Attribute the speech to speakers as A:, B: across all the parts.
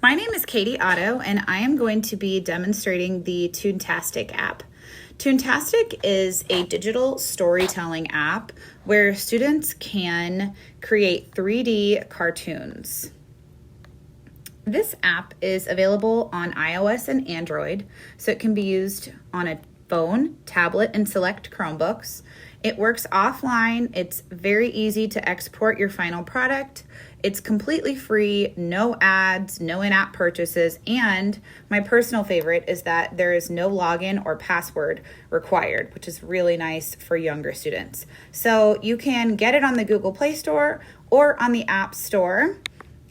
A: My name is Katie Otto, and I am going to be demonstrating the Toontastic app. Toontastic is a digital storytelling app where students can create 3D cartoons. This app is available on iOS and Android, so it can be used on a phone, tablet, and select Chromebooks. It works offline. It's very easy to export your final product. It's completely free, no ads, no in-app purchases, and my personal favorite is that there is no login or password required, which is really nice for younger students. So you can get it on the Google Play Store or on the App Store,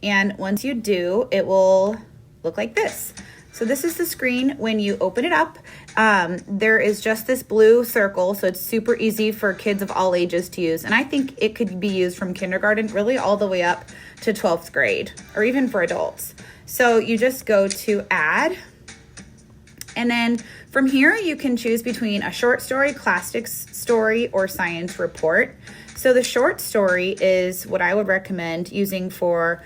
A: and once you do, it will look like this. So this is the screen when you open it up. There is just this blue circle, so it's super easy for kids of all ages to use. And I think it could be used from kindergarten really all the way up to 12th grade, or even for adults. So you just go to add, and then from here you can choose between a short story, classics story, or science report. So the short story is what I would recommend using for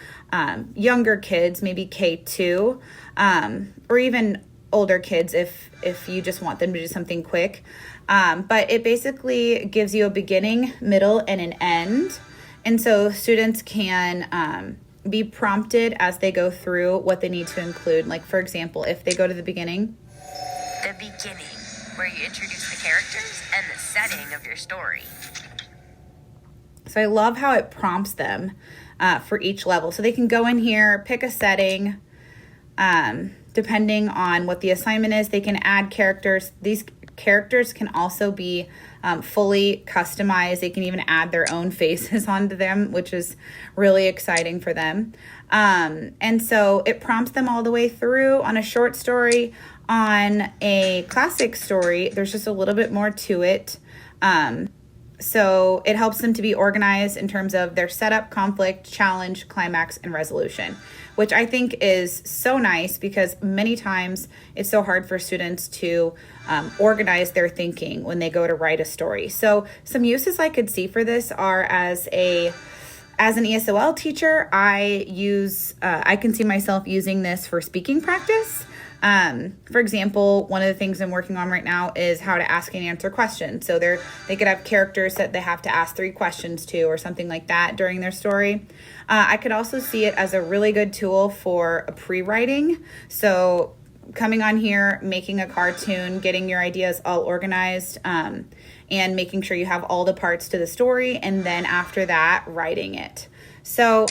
A: younger kids, maybe K2, or even older kids if you just want them to do something quick. But it basically gives you a beginning, middle, and an end. And so students can be prompted as they go through what they need to include. Like, for example, if they go to the beginning.
B: The beginning, where you introduce the characters and the setting of your story.
A: So I love how it prompts them for each level. So they can go in here, pick a setting, depending on what the assignment is. They can add characters. These characters can also be fully customized. They can even add their own faces onto them, which is really exciting for them. And so it prompts them all the way through. On a short story. On a classic story, there's just a little bit more to it. So it helps them to be organized in terms of their setup, conflict, challenge, climax, and resolution, which I think is so nice because many times it's so hard for students to organize their thinking when they go to write a story. So some uses I could see for this are as an ESOL teacher, I can see myself using this for speaking practice. For example, one of the things I'm working on right now is how to ask and answer questions. So they could have characters that they have to ask 3 questions to or something like that during their story. I could also see it as a really good tool for a pre-writing. So coming on here, making a cartoon, getting your ideas all organized, and making sure you have all the parts to the story, and then after that, writing it. So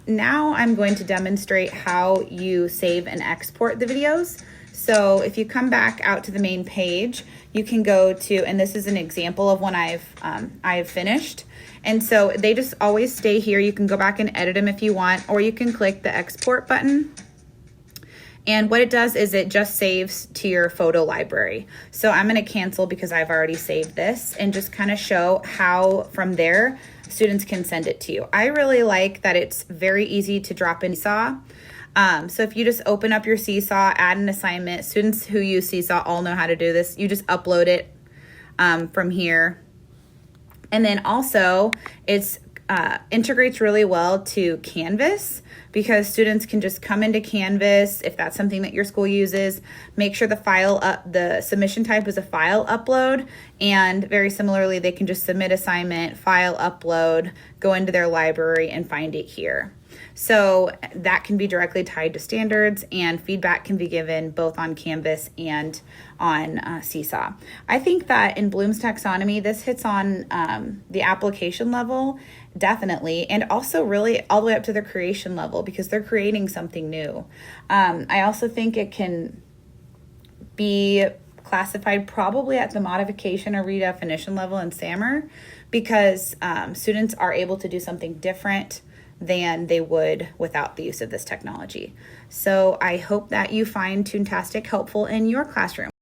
A: now I'm going to demonstrate how you save and export the videos. So if you come back out to the main page, you can go to, and this is an example of one I've finished. And so they just always stay here. You can go back and edit them if you want, or you can click the export button. And what it does is it just saves to your photo library. So I'm going to cancel because I've already saved this and just kind of show how from there students can send it to you. I really like that it's very easy to drop in Seesaw. So if you just open up your Seesaw, add an assignment, students who use Seesaw all know how to do this. You just upload it from here. And then also it's integrates really well to Canvas because students can just come into Canvas if that's something that your school uses. Make sure the submission type is a file upload, and very similarly they can just submit assignment, file upload, go into their library and find it here. So that can be directly tied to standards, and feedback can be given both on Canvas and on Seesaw. I think that in Bloom's taxonomy, this hits on the application level, definitely, and also really all the way up to the creation level because they're creating something new. I also think it can be classified probably at the modification or redefinition level in SAMR because students are able to do something different than they would without the use of this technology. So I hope that you find Toontastic helpful in your classroom.